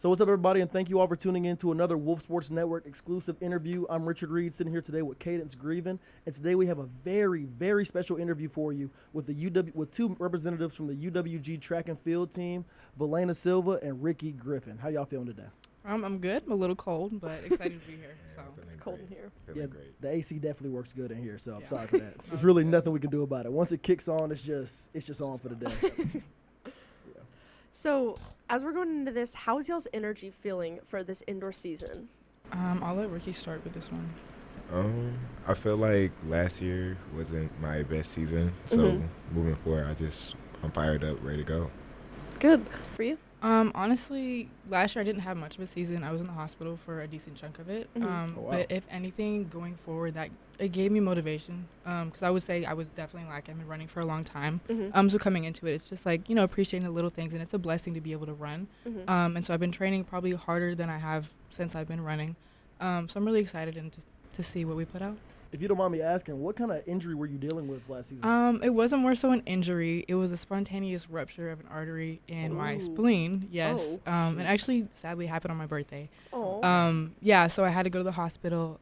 So what's up, everybody, and thank you all for tuning in to another Wolf Sports Network exclusive interview. I'm Richard Reed, sitting here today with Cadence Griffin, and today we have a very, very special interview for you with with two representatives from the UWG track and field team, Valeyna Silva and Ricky Griffin. How y'all feeling today? I'm good. I'm a little cold, but excited to be here. So It's cold in here. Yeah, Great. the AC definitely works good in here, so I'm sorry for that. There's really nothing we can do about it. Once it kicks on, it's just on for the day. So, as we're going into this, how's y'all's energy feeling for this indoor season? I'll let Ricky start with this one. I feel like last year wasn't my best season, so moving forward, I'm fired up, ready to go. Good. For you? Honestly, last year I didn't have much of a season. I was in the hospital for a decent chunk of it. Oh, wow. But if anything, going forward, that it gave me motivation. Because I would say I was definitely lacking. I've been running for a long time. So coming into it, it's just like, appreciating the little things, and it's a blessing to be able to run. And so I've been training probably harder than I have since I've been running. So I'm really excited and to see what we put out. If you don't mind me asking, what kind of injury were you dealing with last season? It wasn't more so an injury. It was a spontaneous rupture of an artery in my spleen. Yes. Oh. It actually sadly happened on my birthday. Oh. Yeah, so I had to go to the hospital.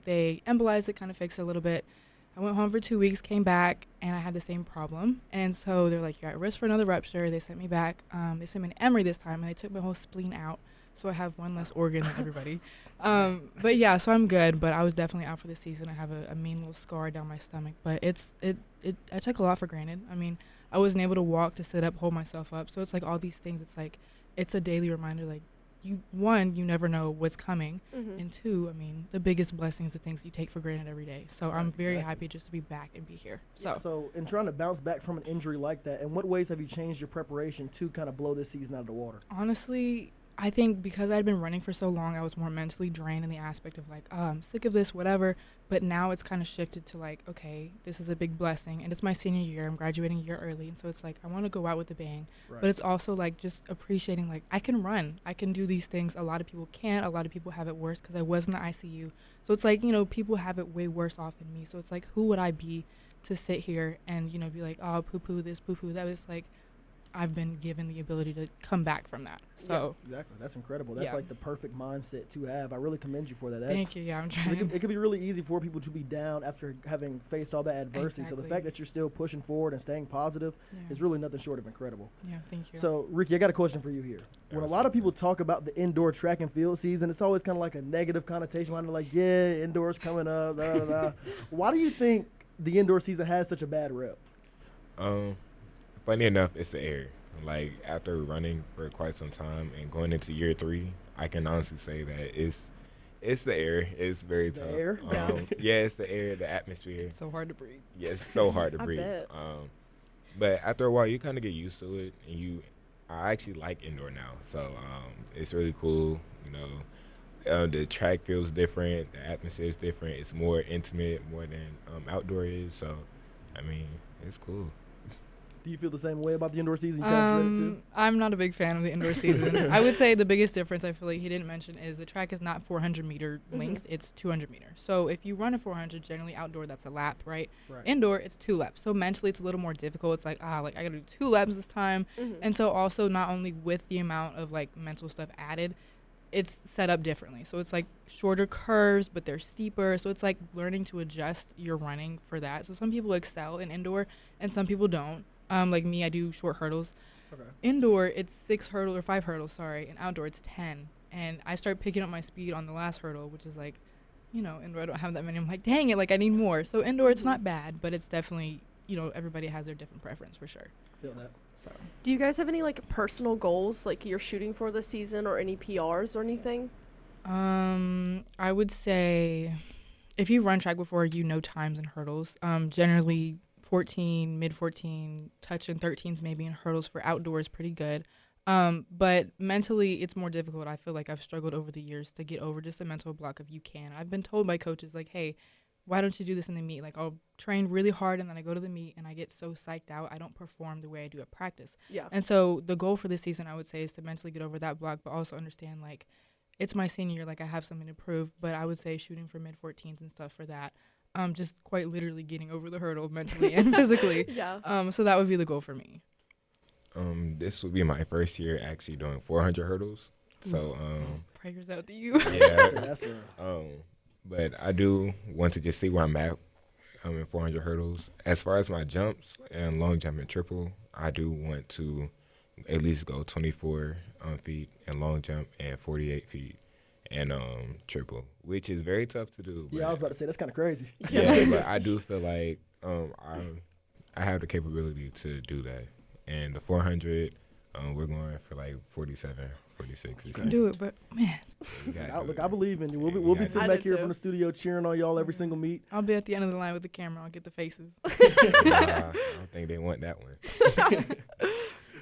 They embolized it, kind of fixed it a little bit. I went home for 2 weeks, came back, and I had the same problem. And so they're like, you're at risk for another rupture. They sent me back. They sent me an Emory this time, and they took my whole spleen out. So I have one less organ than everybody. But yeah, so I'm good. But I was definitely out for the season. I have a mean little scar down my stomach. But I took a lot for granted. I mean, I wasn't able to walk, to sit up, hold myself up. So it's like all these things. It's like it's a daily reminder. Like you never know what's coming, and two, I mean, the biggest blessing is the things you take for granted every day. So I'm very happy just to be back and be here. So in trying to bounce back from an injury like that, in what ways have you changed your preparation to kind of blow this season out of the water? Honestly, I think because I'd been running for so long, I was more mentally drained in the aspect of like, oh, I'm sick of this, whatever. But now it's kind of shifted to like, okay, this is a big blessing. And it's my senior year. I'm graduating a year early. And so it's like, I want to go out with a bang. Right. But it's also like just appreciating like, I can run. I can do these things. A lot of people can't. A lot of people have it worse because I was in the ICU. So it's like, people have it way worse off than me. So it's like, who would I be to sit here and, be like, oh, poo-poo this, poo-poo that? Was like, I've been given the ability to come back from that. So yeah, exactly. That's incredible. That's like the perfect mindset to have. I really commend you for that. Thank you. Yeah, I'm trying. It could be really easy for people to be down after having faced all that adversity. Exactly. So the fact that you're still pushing forward and staying positive is really nothing short of incredible. Yeah, thank you. So, Ricky, I got a question for you here. When a lot of people talk about the indoor track and field season, it's always kind of like a negative connotation. They're like, yeah, indoors coming up, da, da, da. Why do you think the indoor season has such a bad rep? Funny enough, it's the air. Like, after running for quite some time and going into year 3, I can honestly say that it's the air. It's very tough. The air? Yeah, it's the air, the atmosphere. It's so hard to breathe. Yeah, it's so hard to I breathe. bet. But after a while, you kind of get used to it, and I actually like indoor now. So it's really cool. The track feels different. The atmosphere is different. It's more intimate, more than outdoor is. So, I mean, it's cool. Do you feel the same way about the indoor season? You kind of dread it too? I'm not a big fan of the indoor season. I would say the biggest difference I feel like he didn't mention is the track is not 400 meter length, it's 200 meter. So if you run a 400, generally outdoor, that's a lap, right? Indoor, it's 2 laps. So mentally, it's a little more difficult. It's like, I got to do 2 laps this time. And so also not only with the amount of like mental stuff added, it's set up differently. So it's like shorter curves, but they're steeper. So it's like learning to adjust your running for that. So some people excel in indoor and some people don't. Like me, I do short hurdles. Okay. Indoor, it's 5 hurdles, and outdoor, it's 10. And I start picking up my speed on the last hurdle, which is like, indoor, I don't have that many. I'm like, dang it, like I need more. So indoor, it's not bad, but it's definitely, everybody has their different preference for sure. Feel that. So, do you guys have any like personal goals, like you're shooting for this season, or any PRs or anything? I would say if you run track before, times and hurdles. Generally 14, mid 14, touch in 13s maybe, and hurdles for outdoors pretty good. But mentally, it's more difficult. I feel like I've struggled over the years to get over just a mental block of you can. I've been told by coaches like, hey, why don't you do this in the meet? Like I'll train really hard and then I go to the meet and I get so psyched out. I don't perform the way I do at practice. Yeah. And so the goal for this season, I would say, is to mentally get over that block, but also understand like it's my senior year, like I have something to prove. But I would say shooting for mid 14s and stuff for that. Just quite literally getting over the hurdle mentally and physically. Yeah. So that would be the goal for me. This would be my first year actually doing 400 hurdles. So Prayers out to you. yeah. That's But I do want to just see where I'm at in 400 hurdles. As far as my jumps and long jump and triple, I do want to at least go 24 feet and long jump and 48 feet and triple, which is very tough to do. yeah, I was about to say that's kind of crazy. Yeah, but I do feel like I have the capability to do that. And the 400, we're going for like 47, 46. You can do it, but man, Look, I believe in you. We'll be sitting I back do here too. from the studio cheering on y'all every single meet. I'll be at the end of the line with the camera. I'll get the faces. I don't think they want that one.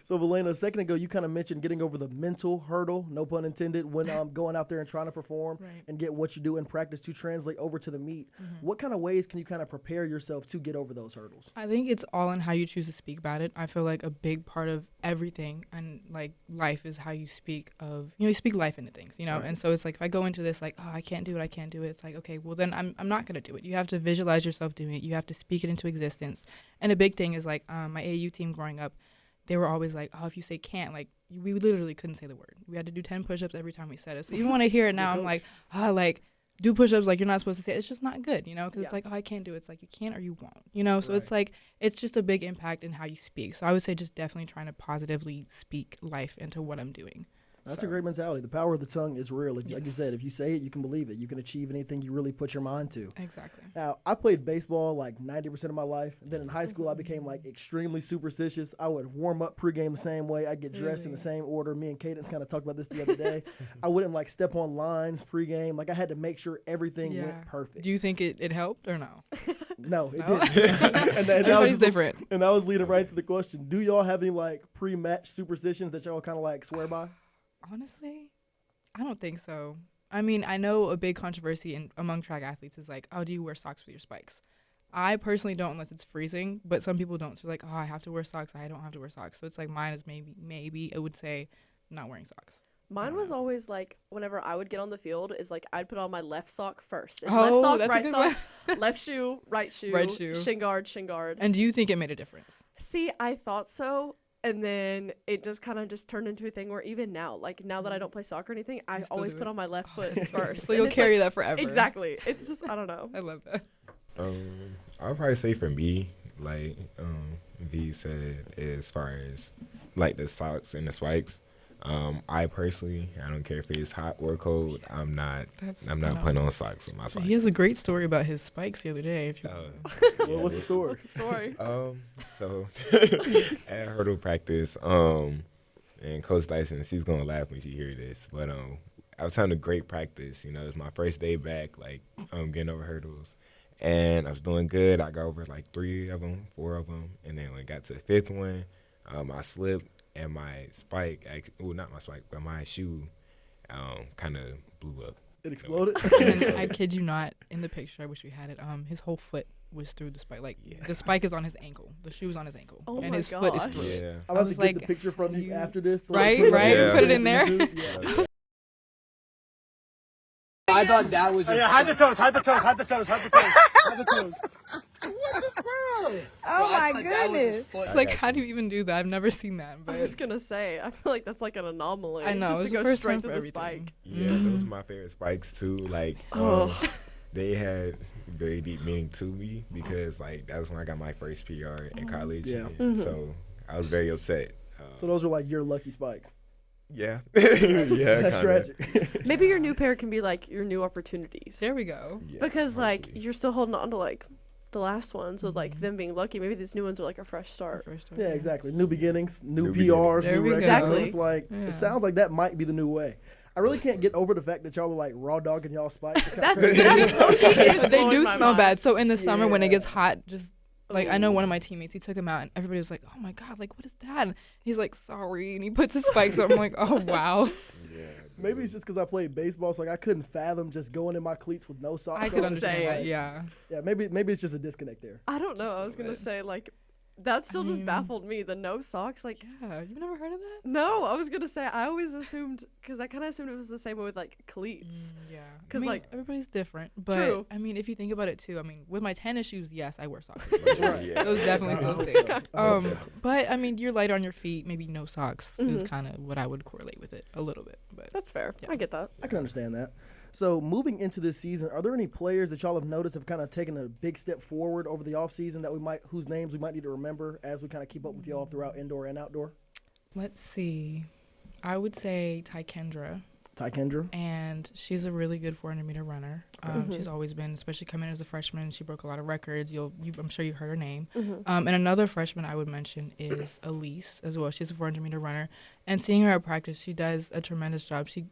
So, Valeyna, a second ago, you kind of mentioned getting over the mental hurdle, no pun intended, when going out there and trying to perform Right. and get what you do in practice to translate over to the meet. What kind of ways can you kind of prepare yourself to get over those hurdles? I think it's all in how you choose to speak about it. I feel like a big part of everything and like life is how you speak of, you speak life into things, Right. And so it's like if I go into this like, oh, I can't do it, it's like, okay, well then I'm not going to do it. You have to visualize yourself doing it. You have to speak it into existence. And a big thing is like my AAU team growing up, they were always like, oh, if you say can't, like we literally couldn't say the word. We had to do 10 push-ups every time we said it. So even when I hear it now, I'm like, like do push-ups like you're not supposed to say it. It's just not good, because it's like, oh, I can't do it. It's like you can or you won't, So it's like, it's just a big impact in how you speak. So I would say just definitely trying to positively speak life into what I'm doing. That's a great mentality. The power of the tongue is real. Like you said, if you say it, you can believe it. You can achieve anything you really put your mind to. Exactly. Now, I played baseball like 90% of my life. And then in high school, I became like extremely superstitious. I would warm up pregame the same way. I'd get dressed in the same order. Me and Cadence kind of talked about this the other day. I wouldn't like step on lines pregame. Like I had to make sure everything went perfect. Do you think it helped or no? No, it No? didn't. and Everybody's different. And that was leading right to the question. Do y'all have any like pre-match superstitions that y'all kind of like swear by? Honestly, I don't think so. I mean, I know a big controversy among track athletes is like, oh, do you wear socks with your spikes? I personally don't unless it's freezing, but some people don't. So like, oh, I have to wear socks. I don't have to wear socks. So it's like mine is maybe I would say not wearing socks. Mine was always like whenever I would get on the field is like I'd put on my left sock first. Oh, Left sock, that's a right good sock, left shoe, right shoe, shin guard. And do you think it made a difference? See, I thought so. And then it just kind of just turned into a thing where even now, like now that I don't play soccer or anything, I always put on my left foot first. So you'll carry that forever. Exactly. It's just, I don't know. I love that. I'll probably say for me, like V said, as far as like the socks and the spikes, I personally, I don't care if it's hot or cold. I'm not putting on socks with my spikes. He has a great story about his spikes the other day. If you What's the story? What's the story? So at hurdle practice, and Coach Dyson, she's gonna laugh when she hear this, but I was having a great practice. It's my first day back, like getting over hurdles, and I was doing good. I got over like 3 of them, 4 of them, and then when I got to the 5th one, I slipped. And my spike, not my spike, but my shoe kind of blew up. It exploded? And I kid you not, in the picture, I wish we had it, his whole foot was through the spike. Like, the spike is on his ankle. The shoe is on his ankle. Oh and my his foot is gosh. through it. Yeah. I'm about to get like, the picture from you after this. So Right? Yeah. Put it in there. Yeah. I thought that was. Yeah, hide the toes. Oh my goodness! It's like, how do you even do that? I've never seen that. I But was going to say, I feel like that's like an anomaly. I know, Just it's to the go first straight time to for the everything. spike. Yeah, those are my favorite spikes too. Like, they had very deep meaning to me because like that was when I got my first PR in college. Yeah. And so I was very upset. So those are like your lucky spikes. Yeah. Yeah. That's kinda. tragic. Maybe your new pair can be like your new opportunities. there we go. Yeah, Because like hopefully. you're still holding on to like the last ones with like them being lucky. Maybe these new ones are like a fresh start. Yeah, exactly. New beginnings, new New PRs, There new we go. records. Exactly. It's like Yeah. it sounds like that might be the new way. I really can't get over the fact that y'all were like raw dogging y'all spikes. It's kinda crazy. But they do smell bad. So in the summer when it Yeah. gets hot, just like I know one of my teammates, he took him out and everybody was like, "Oh my god, like what is that?" And he's like, "Sorry," and he puts his spikes up. I'm like, "Oh wow." Yeah. Maybe it's just because I played baseball, so like I couldn't fathom just going in my cleats with no socks. I could on. understand Say that. it. Yeah. Yeah, maybe it's just a disconnect there. I don't know. I was little gonna bit. say like that still just baffled me. The no socks, like, Yeah, you've never heard of that? no, I was gonna say I always assumed, because I kind of assumed it was the same way with like cleats. Yeah, 'Cause, like like- everybody's different, but True. I mean, if you think about it too, I mean, with my tennis shoes, yes, I wear socks. Yeah. Those definitely still Okay. stay. But I mean, you're light on your feet. Maybe no socks is kind of what I would correlate with it a little bit. But That's fair. Yeah. I get that. I can understand that. So moving into this season, are there any players that y'all have noticed have kind of taken a big step forward over the offseason that whose names we might need to remember as we kind of keep up with y'all throughout indoor and outdoor? let's see, I would say Ty Kendra. Ty Kendra. And she's a really good 400-meter runner. She's always been, especially coming in as a freshman. She broke a lot of records. I'm sure you heard her name. And another freshman I would mention is Elise as well. She's a 400-meter runner. And seeing her at practice, she does a tremendous job. She,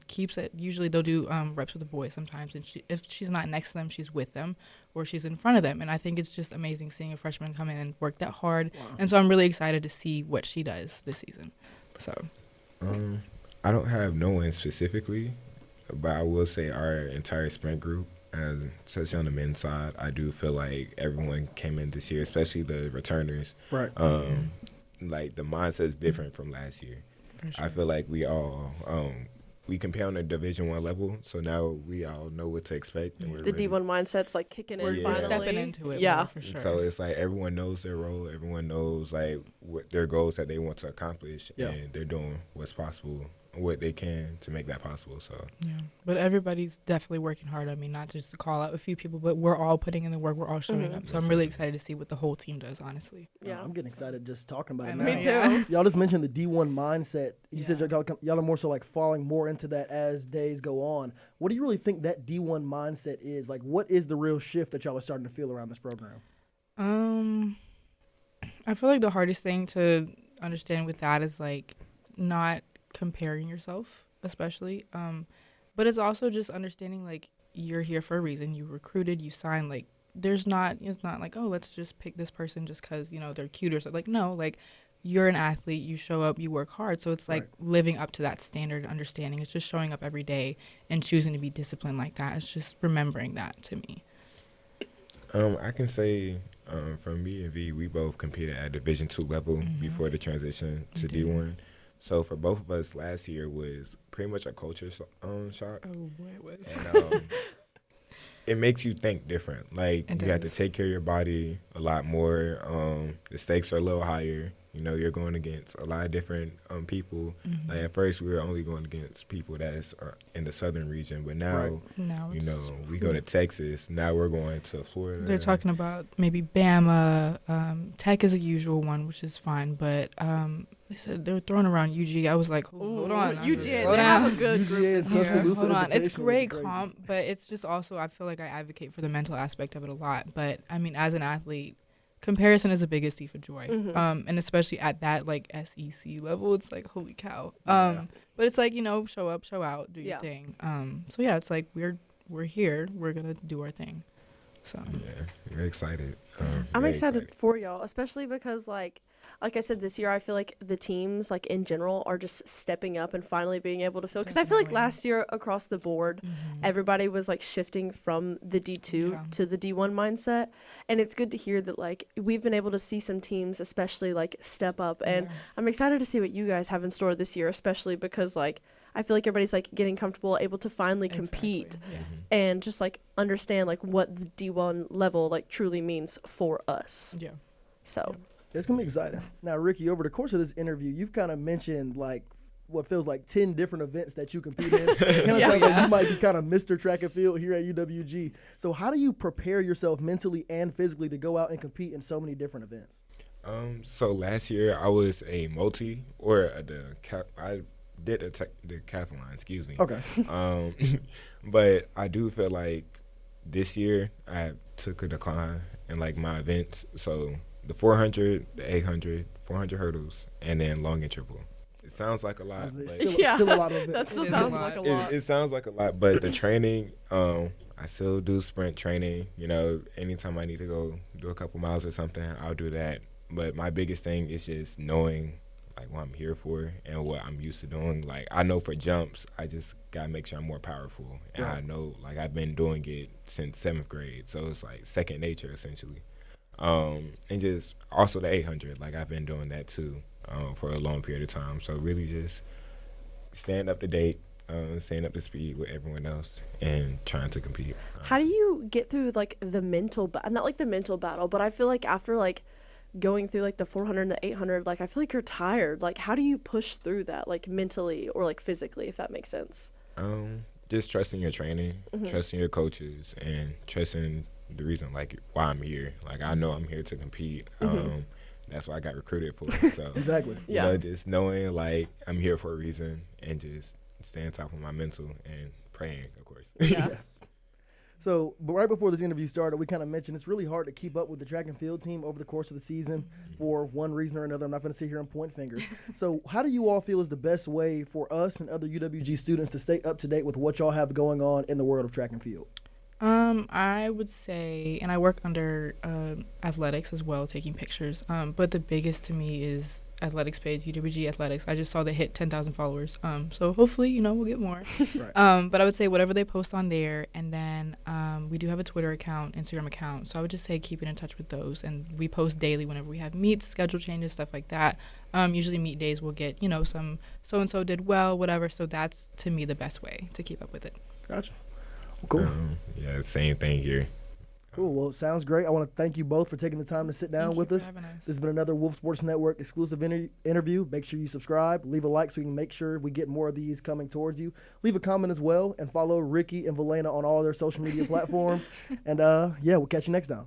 keeps it. Usually they'll do reps with the boys sometimes. And if she's not next to them, she's with them or she's in front of them. And I think it's just amazing seeing a freshman come in and work that hard. Wow. And so I'm really excited to see what she does this season. So. I don't have no one specifically, but I will say our entire sprint group, and especially on the men's side, I do feel like everyone came in this year, especially the returners. Right. Like the mindset is different from last year. Sure. I feel like we all we compare on a Division I level, so now we all know what to expect. And we're The ready. D1 mindset's like kicking in Yeah. finally. Stepping into it Yeah. more for sure. So it's like everyone knows their role, everyone knows like what their goals that they want to accomplish, Yeah. and they're doing what's possible, what they can to make that possible. So Yeah, but everybody's definitely working hard. I mean, not just to call out a few people, but we're all putting in the work. We're all showing up. So I'm really excited to see what the whole team does, honestly. Yeah. I'm getting excited just talking about I it. know, now. Me yeah. too. Y'all just mentioned the D1 mindset. You Yeah. said y'all are more so like falling more into that as days go on. What do you really think that D1 mindset is? Like, what is the real shift that y'all are starting to feel around this program? I feel like the hardest thing to understand with that is like not comparing yourself, especially. But it's also just understanding like you're here for a reason. You recruited, you signed. Like it's not like, oh, let's just pick this person just because they're cute or something. Like no, like you're an athlete. You show up, you work hard. So it's like living up to that standard understanding. It's just showing up every day and choosing to be disciplined like that. It's just remembering that to me. I can say from me and V, we both competed at Division II level before the transition to D1. So for both of us, last year was pretty much a culture shock. Oh boy, it was. And it makes you think different. Like you have to take care of your body a lot more. The stakes are a little higher. You're going against a lot of different people. Like at first, we were only going against people that's in the southern region, but now, Now it's we go to Texas. Now we're going to Florida. They're talking about maybe Bama. Tech is a usual one, which is fine, but they said they were throwing around UG. I was like, hold on. UGA, Slow they have down. a good group. UGA this and year. Tuscaloosa Hold on. It's Invitational great would be crazy. comp, but it's just also I feel like I advocate for the mental aspect of it a lot. But I mean, as an athlete, comparison is the biggest thief of joy. And especially at that like SEC level, it's like holy cow. But it's like show up, show out, do your thing. So yeah, it's like we're here, we're gonna do our thing. So Yeah, we're excited. I'm very excited for y'all, especially because like I said, this year I feel like the teams like in general are just stepping up and finally being able to feel. Because I feel like Definitely. last year across the board, everybody was like shifting from the D2 to the D1 mindset, and it's good to hear that like we've been able to see some teams, especially like step up, and I'm excited to see what you guys have in store this year, especially because like I feel like everybody's like getting comfortable, able to finally compete and just like understand like what the D1 level like truly means for us. Yeah. So. It's going to be exciting. Now, Ricky, over the course of this interview, you've kind of mentioned like what feels like 10 different events that you compete in. Kind of sounds like you might be kind of Mr. Track and Field here at UWG. So how do you prepare yourself mentally and physically to go out and compete in so many different events? So last year I was a multi I did the decathlon, excuse me. Okay. But I do feel like this year I took a decline in like my events. So the 400, the 800, 400 hurdles, and then long and triple. It sounds like a lot. But Still a lot of events. That still It is sounds a like a lot. lot. it sounds like a lot, but the training, I still do sprint training. Anytime I need to go do a couple miles or something, I'll do that. But my biggest thing is just knowing like what I'm here for and what I'm used to doing. Like I know for jumps, I just gotta make sure I'm more powerful, and I know like I've been doing it since 7th grade, so it's like second nature essentially. And just also the 800. Like, I've been doing that too for a long period of time. So really just staying up to date, staying up to speed with everyone else, and trying to compete. How do you get through like the mental not like the mental battle, but I feel like after like going through like the 400 and the 800, like I feel like you're tired. Like how do you push through that, like mentally or like physically, if that makes sense? Just trusting your training, trusting your coaches, and trusting the reason like why I'm here. Like, I know I'm here to compete. That's what I got recruited for. So Exactly. you know, just knowing like I'm here for a reason, and just staying on top of my mental and praying, of course. Yeah. So, but right before this interview started, we kind of mentioned it's really hard to keep up with the track and field team over the course of the season for one reason or another. I'm not going to sit here and point fingers. So, how do you all feel is the best way for us and other UWG students to stay up to date with what y'all have going on in the world of track and field? I would say, and I work under athletics as well, taking pictures. But the biggest to me is athletics page, UWG Athletics. I just saw they hit 10,000 followers. So hopefully, we'll get more. Right. But I would say whatever they post on there, and then we do have a Twitter account, Instagram account. So I would just say keeping in touch with those, and we post daily whenever we have meets, schedule changes, stuff like that. Usually meet days we'll get, some so-and-so did well, whatever. So that's, to me, the best way to keep up with it. Gotcha. Cool. Yeah, same thing here. Cool. Well, it sounds great. I want to thank you both for taking the time to sit down with us. This has been another Wolf Sports Network exclusive interview. Make sure you subscribe, leave a like so we can make sure we get more of these coming towards you. Leave a comment as well, and follow Ricky and Valeyna on all their social media platforms. And, we'll catch you next time.